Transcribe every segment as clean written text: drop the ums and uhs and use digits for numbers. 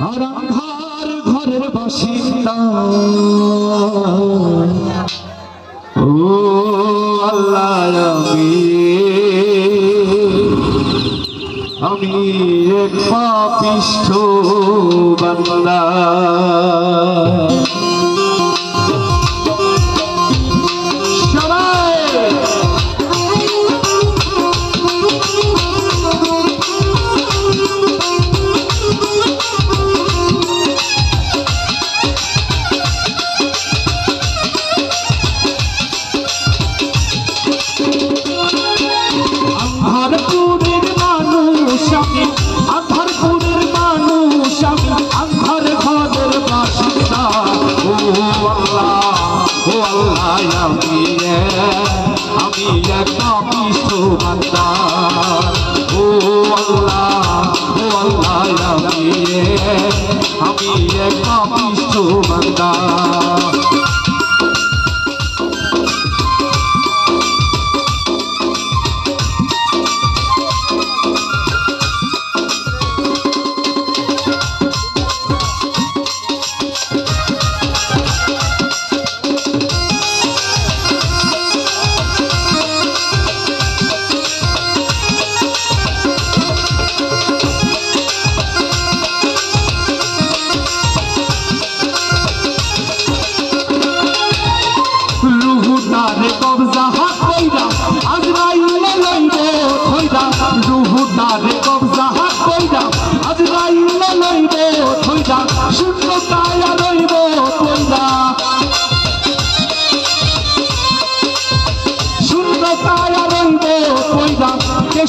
আর আন্ধার ঘরের বাসিন্দা ও আল্লাহ আমি এক পাপিষ্ঠ বান্দা আন্ধারপুরের মানুষ আমি আন্ধার ঘরের বাসিন্দা ও আল্লাহ আমি এক পাপিষ্ঠ বান্দা ও আল্লাহ আমি এক পাপিষ্ঠ বান্দা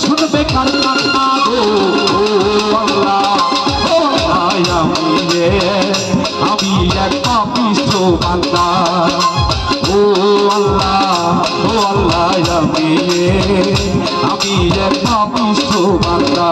শুনবে কার কান্না গো আমি এক পাপিষ্ঠ বান্দা ও আল্লাহ আমি এক পাপিষ্ঠ বান্দা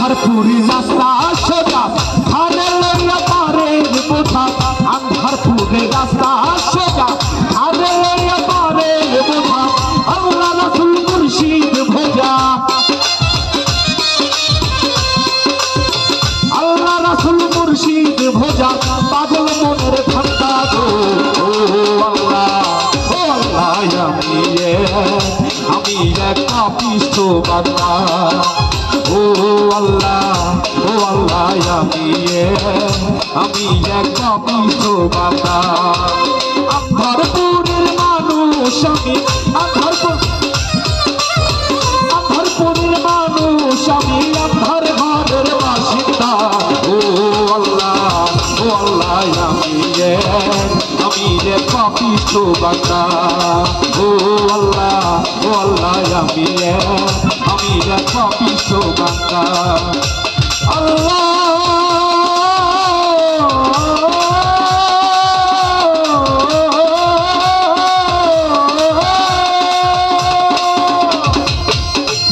আন্ধারপুরের রাস্তা সোজা ধারে লইয়া পারের বোঝা আন্ধারপুরের রাস্তা সোজা ধারে লইয়া পারের বোঝা আল্লাহ রাসূল মুর্শিদ ভোজা আল্লাহ রাসূল মুর্শিদ ভোজা পাগল মনের ঠান্ডা গো আল্লাহ আমি এক পাপিষ্ঠ বান্দা ও আল্লাহ আমি এক পাপিষ্ঠ বান্দা আন্ধারপুরের মানুষ আমি আন্ধারপুরের মানুষ আমি আন্ধার ঘরের বাসিন্দা ও আল্লাহ আমি এক পাপিষ্ঠ বান্দা ও আল্লাহ আমি এক পাপিষ্ঠ বান্দা আল্লাহ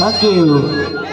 Thank you.